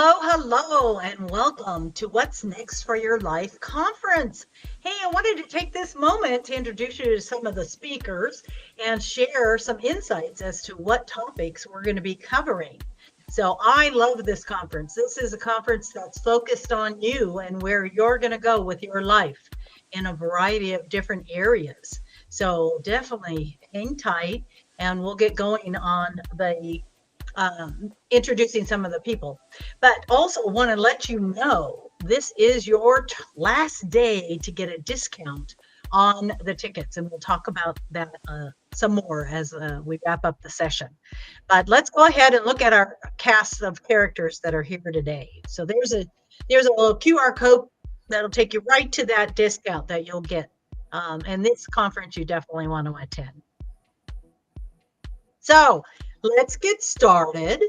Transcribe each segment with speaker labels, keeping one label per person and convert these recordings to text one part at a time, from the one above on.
Speaker 1: Hello, and welcome to What's Next for Your Life conference. Hey, I wanted to take this moment to introduce you to some of the speakers and share some insights as to what topics we're going to be covering. So, I love this conference. This is a conference that's focused on you and where you're going to go with your life in a variety of different areas. So, definitely hang tight and we'll get going on the introducing some of the people, but also want to let you know this is your last day to get a discount on the tickets, and we'll talk about that some more as we wrap up the session. But let's go ahead and look at our cast of characters that are here today. So there's a little QR code that'll take you right to that discount that you'll get. And this conference you definitely want to attend. So let's get started.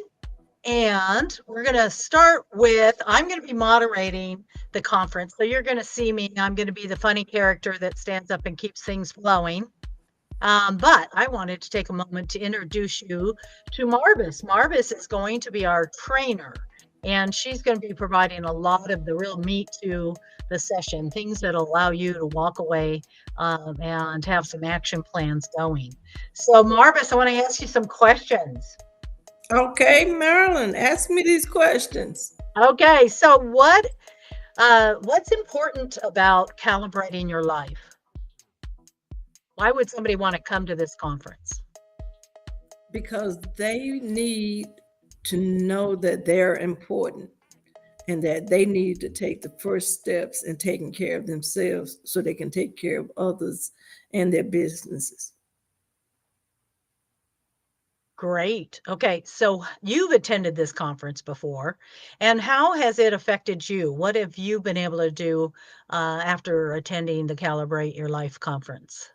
Speaker 1: And we're going to start with, I'm going to be moderating the conference. So you're going to see me. I'm going to be the funny character that stands up and keeps things flowing. But I wanted to take a moment to introduce you to Marvis. Marvis is going to be our trainer, and she's going to be providing a lot of the real meat to the session, things that allow you to walk away and have some action plans going. So Marvis, I want to ask you some questions.
Speaker 2: Okay, Marilyn, ask me these questions.
Speaker 1: Okay, so what's important about calibrating your life? Why would somebody want to come to this conference?
Speaker 2: Because they need to know that they're important and that they need to take the first steps in taking care of themselves so they can take care of others and their businesses.
Speaker 1: Great. Okay, so you've attended this conference before, and how has it affected you? What have you been able to do after attending the Calibrate Your Life conference?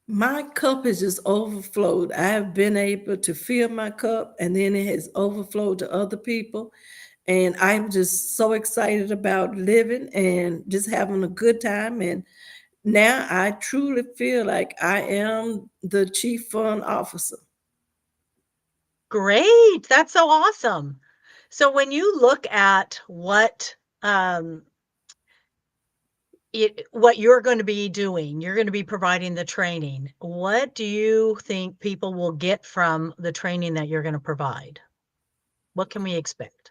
Speaker 2: My cup has just overflowed. I have been able to fill my cup and then it has overflowed to other people. And I'm just so excited about living and just having a good time. And now I truly feel like I am the chief fund officer.
Speaker 1: Great. That's so awesome. So when you look at what you're going to be doing, you're going to be providing the training. What do you think people will get from the training that you're going to provide? What can we expect?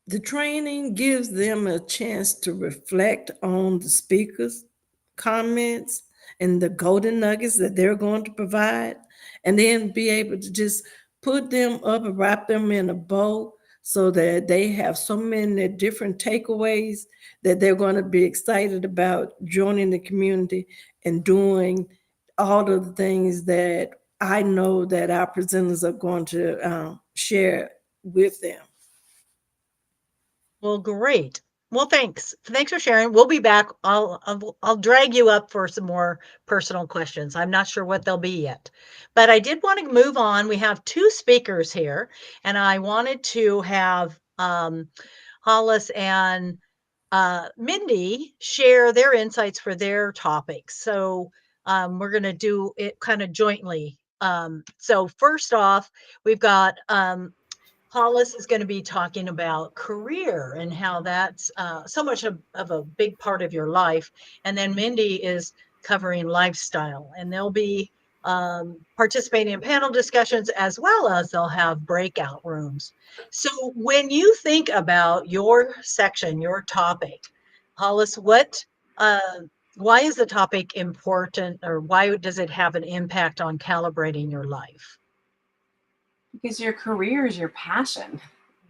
Speaker 2: The training gives them a chance to reflect on the speakers' comments and the golden nuggets that they're going to provide, and then be able to just put them up and wrap them in a bow so that they have so many different takeaways that they're going to be excited about joining the community and doing all of the things that I know that our presenters are going to share with them.
Speaker 1: Well, great. Well, thanks. Thanks for sharing. We'll be back. I'll drag you up for some more personal questions. I'm not sure what they'll be yet, but I did want to move on. We have two speakers here, and I wanted to have Hollis and Mindy share their insights for their topics. So we're going to do it kind of jointly. So first off, we've got Hollis is going to be talking about career and how that's so much of a big part of your life. And then Mindy is covering lifestyle, and they'll be participating in panel discussions as well as they'll have breakout rooms. So when you think about your section, your topic, Hollis, why is the topic important, or why does it have an impact on calibrating your life?
Speaker 3: Because your career is your passion.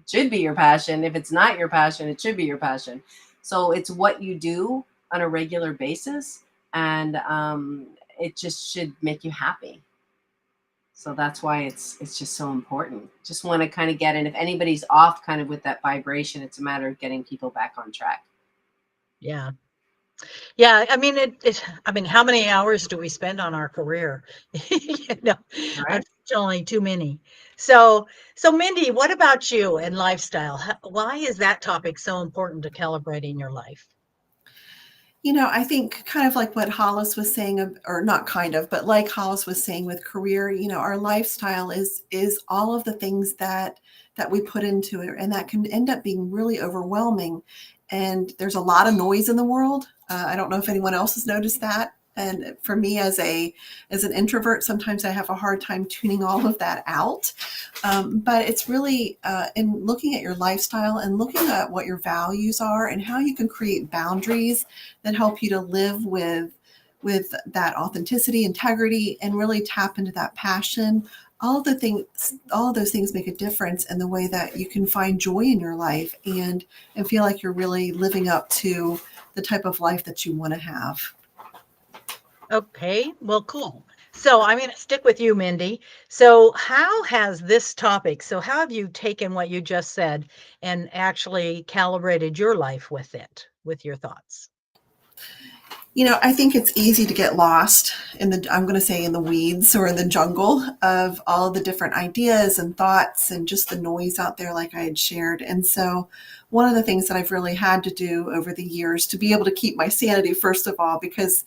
Speaker 3: It should be your passion. If it's not your passion, it should be your passion. So it's what you do on a regular basis, and it just should make you happy. So that's why it's just so important. Just want to kind of get in. If anybody's off kind of with that vibration, it's a matter of getting people back on track.
Speaker 1: Yeah. Yeah, I mean, I mean, how many hours do we spend on our career? You know,
Speaker 3: Right.
Speaker 1: unfortunately, too many. So Mindy, what about you and lifestyle? Why is that topic so important to calibrating your life?
Speaker 4: I think kind of like what Hollis was saying, or not kind of, but like Hollis was saying with career, our lifestyle is all of the things that we put into it, and that can end up being really overwhelming. And there's a lot of noise in the world. I don't know if anyone else has noticed that. And for me, as an introvert, sometimes I have a hard time tuning all of that out. But it's really in looking at your lifestyle and looking at what your values are and how you can create boundaries that help you to live with that authenticity, integrity, and really tap into that passion. All of those things make a difference in the way that you can find joy in your life and feel like you're really living up to the type of life that you want to have.
Speaker 1: Okay, well, cool. So I'm going to stick with you, Mindy. So how have you taken what you just said and actually calibrated your life with it, with your thoughts?
Speaker 4: I think it's easy to get lost I'm going to say in the weeds or in the jungle of all of the different ideas and thoughts and just the noise out there, like I had shared. And so, one of the things that I've really had to do over the years to be able to keep my sanity, first of all, because,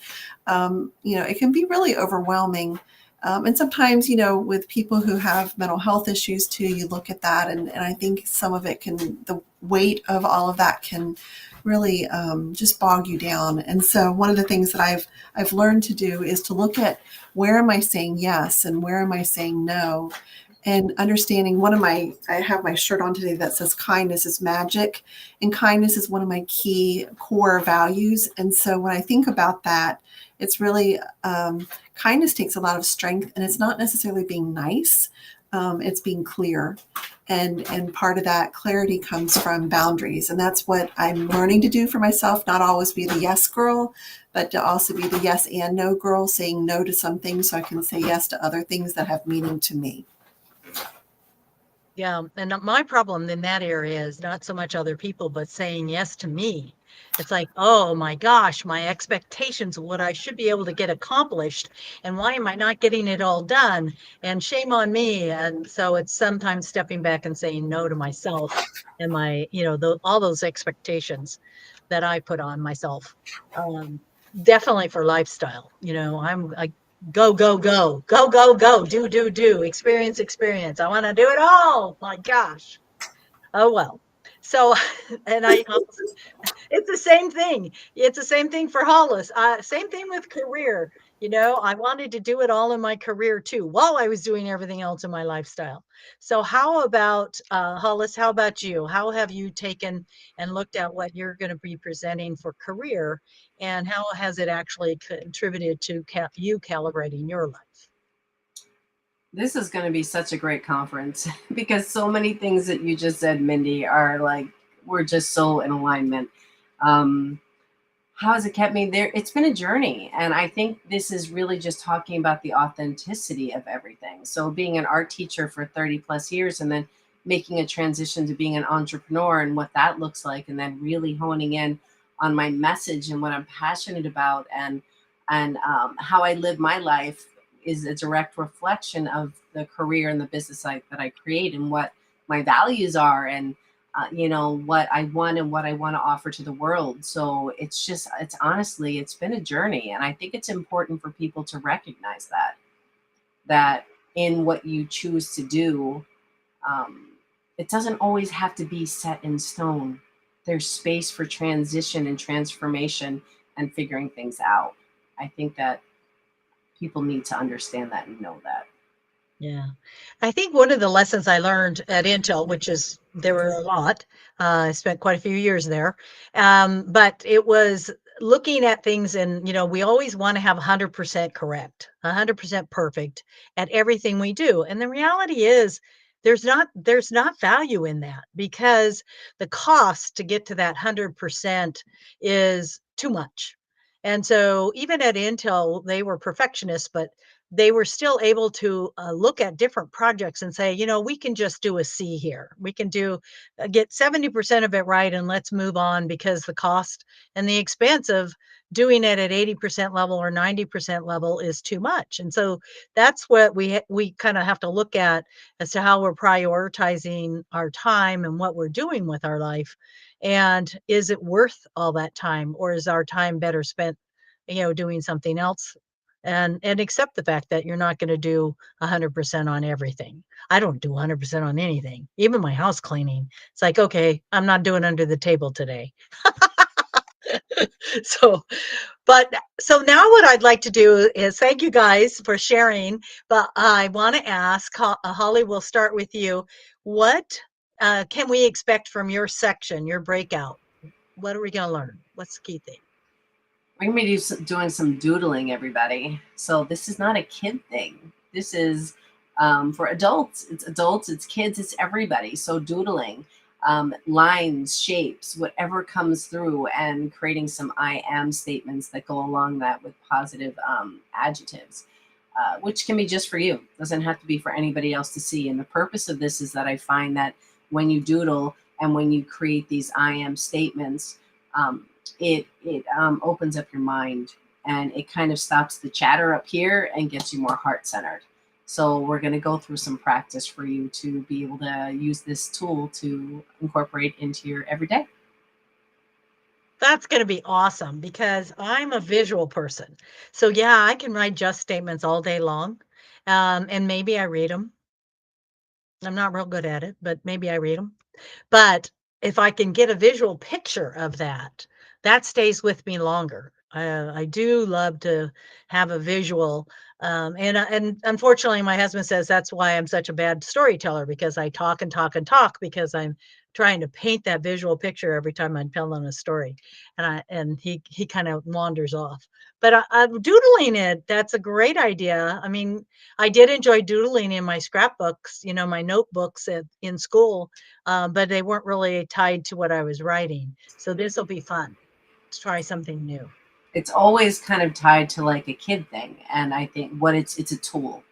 Speaker 4: it can be really overwhelming. And sometimes, with people who have mental health issues too, you look at that, and I think some of it the weight of all of that can really just bog you down. And so one of the things that I've learned to do is to look at where am I saying yes and where am I saying no, and understanding I have my shirt on today that says kindness is magic, and kindness is one of my key core values. And so when I think about that, it's really kindness takes a lot of strength, and it's not necessarily being nice. It's being clear. And part of that clarity comes from boundaries. And that's what I'm learning to do for myself, not always be the yes girl, but to also be the yes and no girl, saying no to some things so I can say yes to other things that have meaning to me.
Speaker 1: Yeah, and my problem in that area is not so much other people, but saying yes to me. It's like, oh my gosh, my expectations of what I should be able to get accomplished, and why am I not getting it all done? And shame on me. And so it's sometimes stepping back and saying no to myself and all those expectations that I put on myself. Um, Definitely for lifestyle. I'm like, go, go, go, go, go, go, do, do, do, experience, experience. I want to do it all. My gosh. Oh, well. So, and it's the same thing. It's the same thing for Hollis. Same thing with career. I wanted to do it all in my career too, while I was doing everything else in my lifestyle. So how about Hollis? How about you? How have you taken and looked at what you're going to be presenting for career, and how has it actually contributed to you calibrating your life?
Speaker 3: This is going to be such a great conference because so many things that you just said, Mindy, are like, we're just so in alignment. Um, how has it kept me there? It's been a journey. And I think this is really just talking about the authenticity of everything. So, being an art teacher for 30 plus years and then making a transition to being an entrepreneur and what that looks like, and then really honing in on my message and what I'm passionate about, and how I live my life is a direct reflection of the career and the business that I create and what my values are, and what I want and what I want to offer to the world. So it's honestly, it's been a journey. And I think it's important for people to recognize that in what you choose to do, um, it doesn't always have to be set in stone. There's space for transition and transformation and figuring things out. I think that people need to understand that and know that.
Speaker 1: Yeah. I think one of the lessons I learned at Intel, which is there were a lot, I spent quite a few years there, but it was looking at things and, we always want to have 100% correct, 100% perfect at everything we do. And the reality is there's not value in that, because the cost to get to that 100% is too much. And so even at Intel, they were perfectionists, but they were still able to look at different projects and say, we can just do a C here. We can get 70% of it right, and let's move on, because the cost and the expense of doing it at 80% level or 90% level is too much. And so that's what we kind of have to look at as to how we're prioritizing our time and what we're doing with our life. And is it worth all that time, or is our time better spent, doing something else? And accept the fact that you're not going to do 100% on everything. I don't do 100% on anything, even my house cleaning. It's like, okay, I'm not doing under the table today. So, so now what I'd like to do is thank you guys for sharing, but I want to ask, Holly, we'll start with you. What can we expect from your section, your breakout? What are we going to learn? What's the key thing?
Speaker 3: We're going to be doing some doodling, everybody. So this is not a kid thing. This is for adults. It's adults, it's kids, it's everybody. So doodling, lines, shapes, whatever comes through, and creating some I am statements that go along that with positive adjectives, which can be just for you. Doesn't have to be for anybody else to see. And the purpose of this is that I find that when you doodle and when you create these I am statements, it opens up your mind, and it kind of stops the chatter up here and gets you more heart-centered. So we're going to go through some practice for you to be able to use this tool to incorporate into your everyday.
Speaker 1: That's going to be awesome, because I'm a visual person. So yeah, I can write just statements all day long. And maybe I read them. I'm not real good at it, but maybe I read them. But if I can get a visual picture of that, that stays with me longer. I do love to have a visual. And unfortunately, my husband says that's why I'm such a bad storyteller, because I talk and talk and talk, because I'm trying to paint that visual picture every time I'm telling a story. And he kind of wanders off. But I'm doodling it. That's a great idea. I mean, I did enjoy doodling in my scrapbooks, my notebooks in school, but they weren't really tied to what I was writing. So this will be fun. Let's try something new.
Speaker 3: It's always kind of tied to like a kid thing, and I think it's a tool.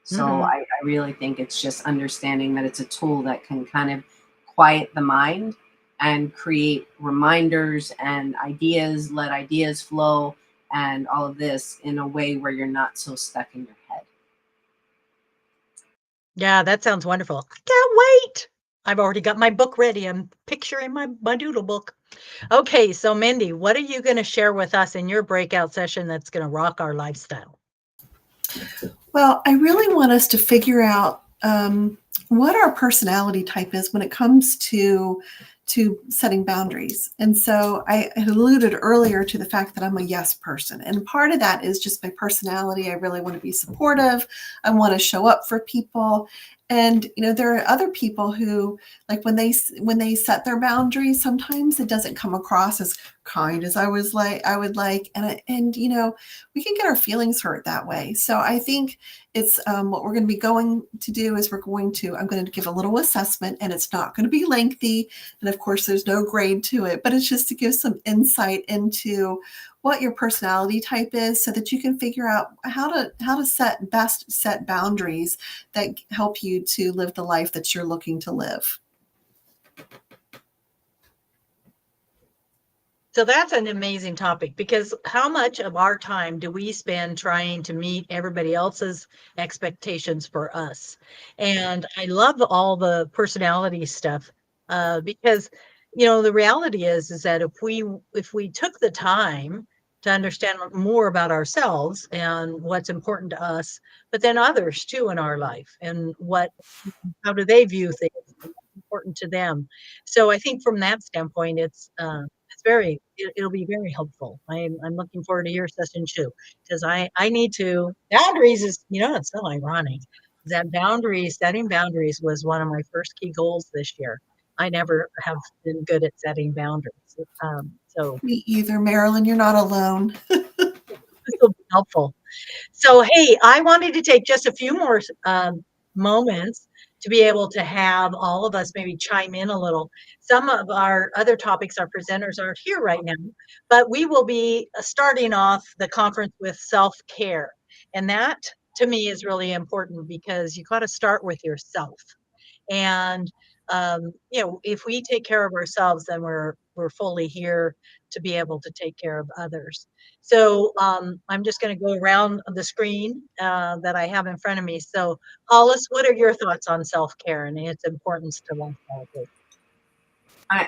Speaker 3: So I really think it's just understanding that it's a tool that can kind of quiet the mind and create reminders and ideas, let ideas flow, and all of this in a way where you're not so stuck in your head.
Speaker 1: Yeah, that sounds wonderful. I can't wait. I've already got my book ready. I'm picturing my doodle book. Okay, so Mindy, what are you going to share with us in your breakout session that's going to rock our lifestyle?
Speaker 4: Well, I really want us to figure out what our personality type is when it comes to setting boundaries. And so I had alluded earlier to the fact that I'm a yes person. And part of that is just my personality. I really want to be supportive. I want to show up for people. And there are other people who, like, when they set their boundaries, sometimes it doesn't come across as kind as I would like, and we can get our feelings hurt that way. So I think it's what we're going to be going to do is I'm going to give a little assessment, and it's not going to be lengthy. And of course, there's no grade to it, but it's just to give some insight into what your personality type is, so that you can figure out how to set boundaries that help you to live the life that you're looking to live.
Speaker 1: So that's an amazing topic, because how much of our time do we spend trying to meet everybody else's expectations for us? And I love all the personality stuff, because the reality is that if we took the time to understand more about ourselves and what's important to us, but then others too in our life, and how do they view things, important to them. So I think from that standpoint, it'll be very helpful. I'm looking forward to your session too, because I need to boundaries is, it's so ironic that setting boundaries was one of my first key goals this year. I never have been good at setting boundaries. So
Speaker 4: Me either, Marilyn. You're not alone.
Speaker 1: this will be helpful. So, hey, I wanted to take just a few more moments to be able to have all of us maybe chime in a little. Some of our other topics, our presenters aren't here right now, but we will be starting off the conference with self-care. And that to me is really important because you got to start with yourself. And if we take care of ourselves, then we're fully here to be able to take care of others. So I'm just going to go around the screen that I have in front of me. So Hollis, what are your thoughts on self-care and its importance to life calibration?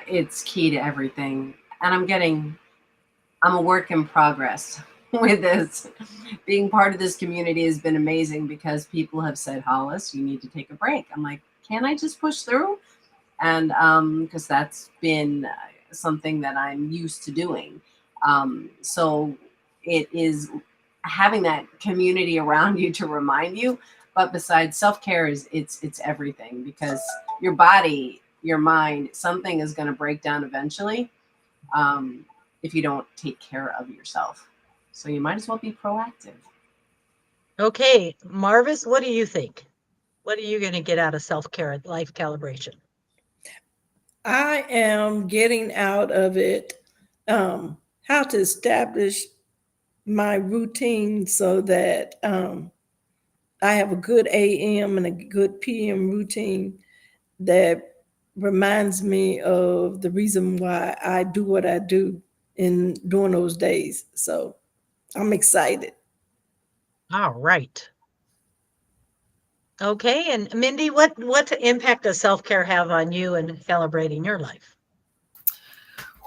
Speaker 3: It's key to everything. And I'm a work in progress with this. Being part of this community has been amazing because people have said, Hollis, you need to take a break. I'm like, can I just push through? And because that's been something that I'm used to doing. So it is having that community around you to remind you. But besides, self-care it's everything, because your body, your mind, something is going to break down eventually if you don't take care of yourself. So you might as well be proactive.
Speaker 1: Okay, Marvis, what do you think? What are you going to get out of self-care at life calibration?
Speaker 2: I am getting out of it how to establish my routine so that I have a good AM and a good PM routine that reminds me of the reason why I do what I do during those days. So I'm excited.
Speaker 1: All right. Okay, and Mindy, what impact does self-care have on you and calibrating your life?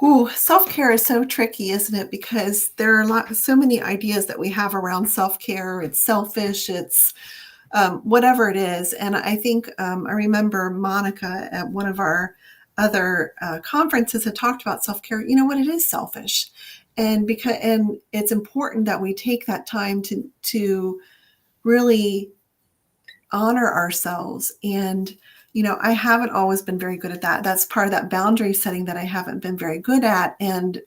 Speaker 4: Ooh, self-care is so tricky, isn't it? Because there are so many ideas that we have around self-care. It's selfish. It's whatever it is. And I think I remember Monica at one of our other conferences had talked about self-care. You know what? It is selfish, and it's important that we take that time to really honor ourselves. And I haven't always been very good at that. That's part of that boundary setting that I haven't been very good at. And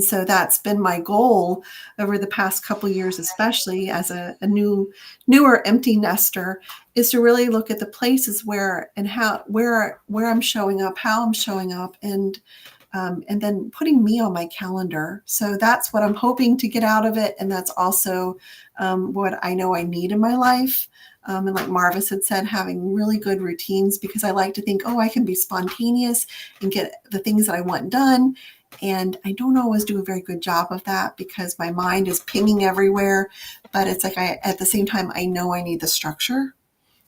Speaker 4: so that's been my goal over the past couple of years, especially as a newer empty nester, is to really look at the places where I'm showing up, how I'm showing up, and then putting me on my calendar. So that's what I'm hoping to get out of it, and that's also what I know I need in my life. And like Marvis had said, having really good routines, because I like to think, oh, I can be spontaneous and get the things that I want done. And I don't always do a very good job of that because my mind is pinging everywhere. But it's like at the same time, I know I need the structure.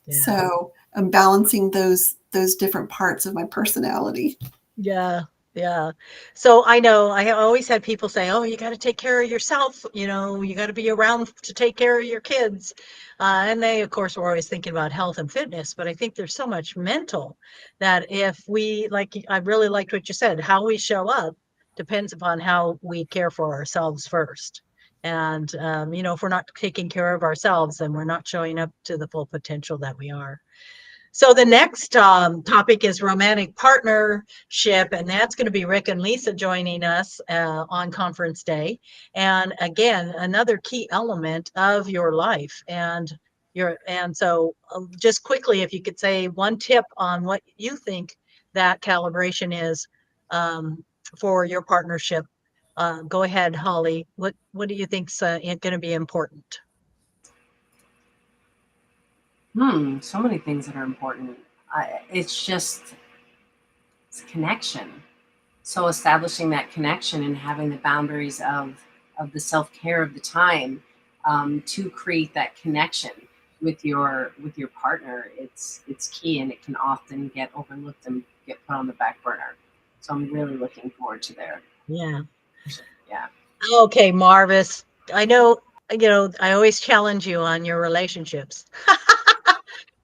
Speaker 1: Yeah.
Speaker 4: So I'm balancing those different parts of my personality.
Speaker 1: Yeah. Yeah. So I know I always had people say, oh, you got to take care of yourself. You got to be around to take care of your kids. And they, of course, were always thinking about health and fitness. But I think there's so much mental that if I really liked what you said, how we show up depends upon how we care for ourselves first. And, if we're not taking care of ourselves, then we're not showing up to the full potential that we are. So the next topic is romantic partnership, and that's going to be Rick and Lisa joining us on conference day. And again, another key element of your life. And so just quickly, if you could say one tip on what you think that calibration is for your partnership. Go ahead, Holly. What do you think's going to be important?
Speaker 3: So many things that are important. It's connection. So establishing that connection and having the boundaries of the self-care of the time to create that connection with your partner, it's key, and it can often get overlooked and get put on the back burner. So I'm really looking forward to there.
Speaker 1: Yeah.
Speaker 3: Yeah.
Speaker 1: Okay, Marvis. I know, I always challenge you on your relationships.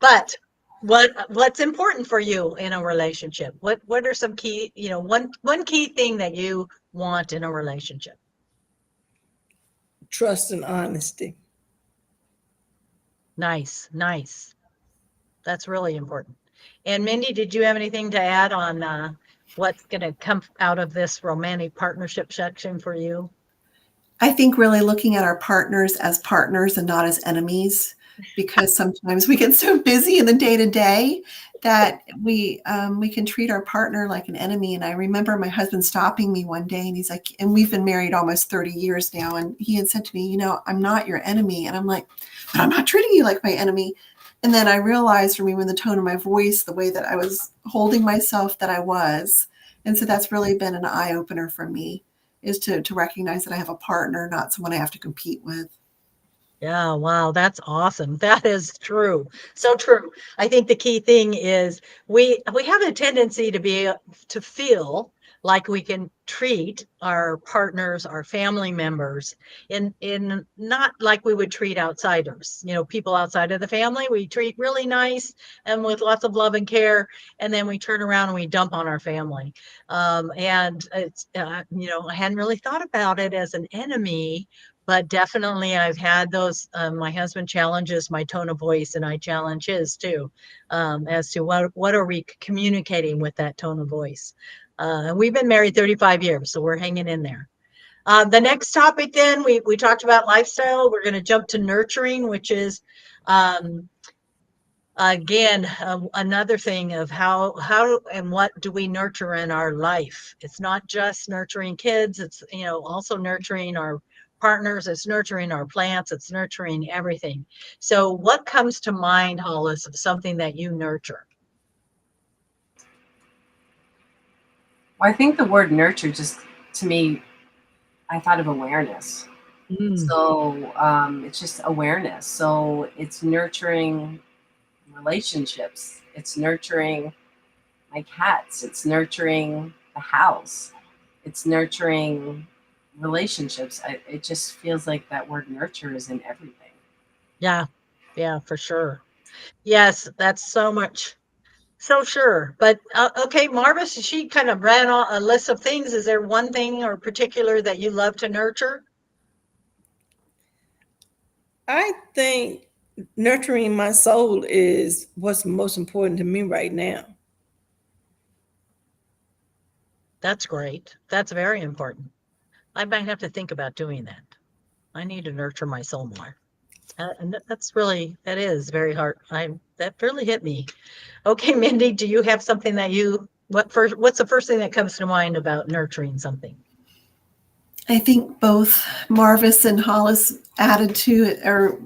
Speaker 1: But what's important for you in a relationship? What are some key, one key thing that you want in a relationship?
Speaker 2: Trust and honesty.
Speaker 1: Nice, nice. That's really important. And Mindy, did you have anything to add on what's going to come out of this romantic partnership section for you?
Speaker 4: I think really looking at our partners as partners and not as enemies. because sometimes we get so busy in the day to day that we can treat our partner like an enemy. And I remember my husband stopping me one day, and he's like, and we've been married almost 30 years now, and he had said to me, I'm not your enemy. And I'm like, but I'm not treating you like my enemy. And then I realized from even the tone of my voice, the way that I was holding myself, that I was. And so that's really been an eye opener for me, is to recognize that I have a partner, not someone I have to compete with.
Speaker 1: Yeah, wow, that's awesome. That is true. So true. I think the key thing is we have a tendency to feel like we can treat our partners, our family members in not like we would treat outsiders. People outside of the family, we treat really nice and with lots of love and care, and then we turn around and we dump on our family. And it's I hadn't really thought about it as an enemy, but definitely I've had those. My husband challenges my tone of voice, and I challenge his too, as to what are we communicating with that tone of voice. And we've been married 35 years, so we're hanging in there. The next topic, then, we talked about lifestyle. We're going to jump to nurturing, which is again another thing of how and what do we nurture in our life. It's not just nurturing kids, it's also nurturing our partners, it's nurturing our plants, it's nurturing everything. So what comes to mind, Hollis, of something that you nurture?
Speaker 3: Well, I think the word nurture, just to me, I thought of awareness. So it's just awareness. So it's nurturing relationships. It's nurturing my cats. It's nurturing the house. It's nurturing relationships. It just feels like that word nurture is in everything.
Speaker 1: Yeah, for sure. Yes, that's so much. So sure. But okay, Marvis, she kind of ran a list of things. Is there one thing or particular that you love to nurture?
Speaker 2: I think nurturing my soul is what's most important to me right now.
Speaker 1: That's great. That's very important. I might have to think about doing that. I need to nurture my soul more. And that is very hard. That really hit me. Okay, Mindy, do you have something what's the first thing that comes to mind about nurturing something?
Speaker 4: I think both Marvis and Hollis added to it, or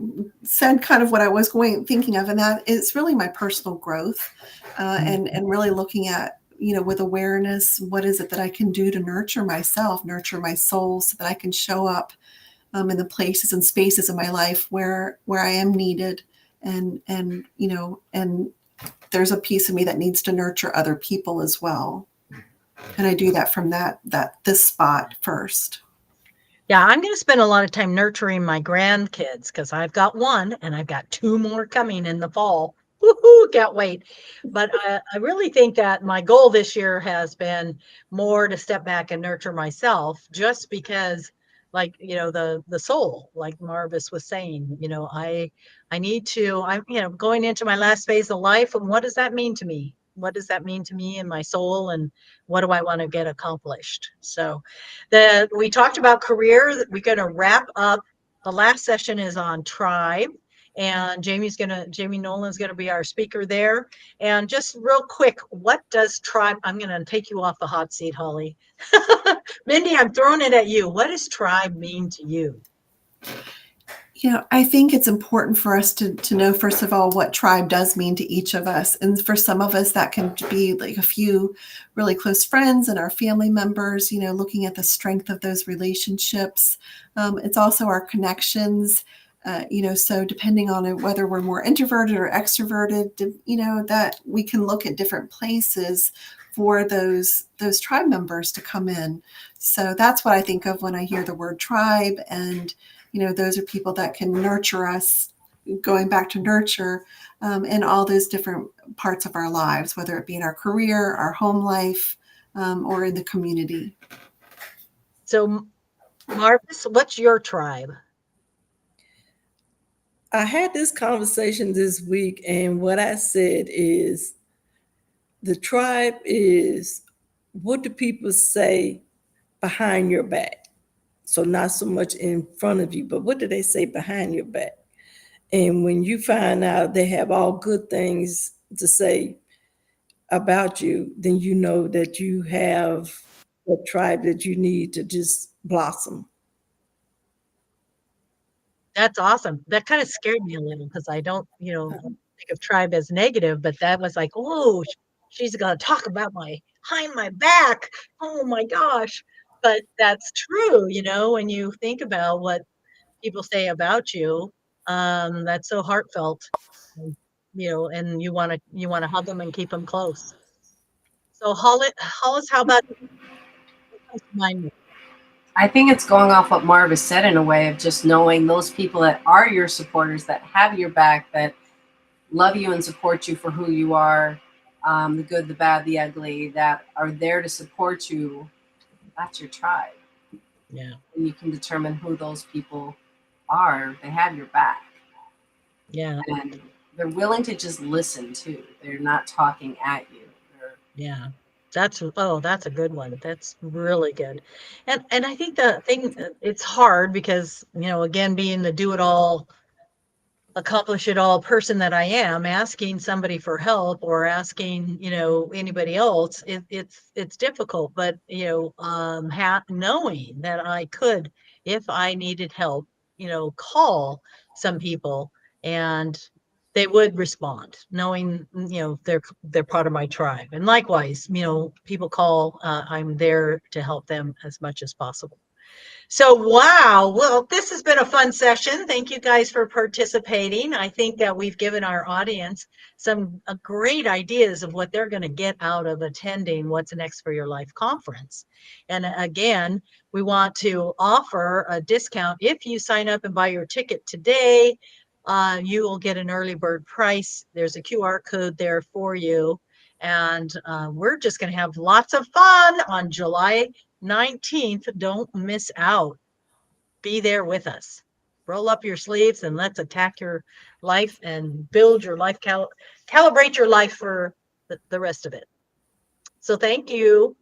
Speaker 4: said kind of what I was thinking of, and that is really my personal growth, and really looking at, with awareness, what is it that I can do to nurture myself, nurture my soul, so that I can show up in the places and spaces in my life where I am needed, and there's a piece of me that needs to nurture other people as well, and I do that from this spot first.
Speaker 1: Yeah, I'm going to spend a lot of time nurturing my grandkids because I've got one and I've got two more coming in the fall. Woohoo, can't wait. But I really think that my goal this year has been more to step back and nurture myself, just because, like, the soul, like Marvis was saying, I need to, I'm, going into my last phase of life. And what does that mean to me? What does that mean to me and my soul? And what do I want to get accomplished? So we talked about career. We're going to wrap up. The last session is on tribe, and Jamie Nolan's going to be our speaker there. And just real quick, what does tribe? I'm going to take you off the hot seat, Holly. Mindy, I'm throwing it at you. What does tribe mean to you?
Speaker 4: I think it's important for us to know, first of all, what tribe does mean to each of us. And for some of us, that can be like a few really close friends and our family members, looking at the strength of those relationships. It's also our connections, so depending on whether we're more introverted or extroverted, that we can look at different places for those tribe members to come in. So that's what I think of when I hear the word tribe. And those are people that can nurture us, going back to nurture, in all those different parts of our lives, whether it be in our career, our home life, or in the community.
Speaker 1: So, Marvis, what's your tribe?
Speaker 2: I had this conversation this week, and what I said is the tribe is, what do people say behind your back? So not so much in front of you, but what do they say behind your back? And when you find out they have all good things to say about you, then you know that you have a tribe that you need to just blossom.
Speaker 1: That's awesome. That kind of scared me a little because I don't, think of tribe as negative, but that was like, oh, she's gonna talk about my behind my back. Oh my gosh. But that's true, when you think about what people say about you, that's so heartfelt. And, and you wanna hug them and keep them close. So Hollis, how about what comes to mind?
Speaker 3: I think it's going off what Marv has said in a way of just knowing those people that are your supporters, that have your back, that love you and support you for who you are, the good, the bad, the ugly, that are there to support you. That's your tribe.
Speaker 1: Yeah.
Speaker 3: And you can determine who those people are. They have your back.
Speaker 1: Yeah.
Speaker 3: And they're willing to just listen too. They're not talking at you.
Speaker 1: Yeah. That's a good one. That's really good. And I think the thing it's hard because, again, being the do it all, accomplish it all person that I am, asking somebody for help or asking, anybody else, it's difficult, but knowing that I could, if I needed help, call some people and they would respond, knowing, they're part of my tribe. And likewise, people call, I'm there to help them as much as possible. So, wow. Well, this has been a fun session. Thank you guys for participating. I think that we've given our audience some great ideas of what they're going to get out of attending What's Next for Your Life conference. And again, we want to offer a discount. If you sign up and buy your ticket today, you will get an early bird price. There's a QR code there for you. And we're just going to have lots of fun on July 19th. Don't miss out. Be there with us. Roll up your sleeves and let's attack your life and build your life, calibrate your life for the rest of it. So thank you.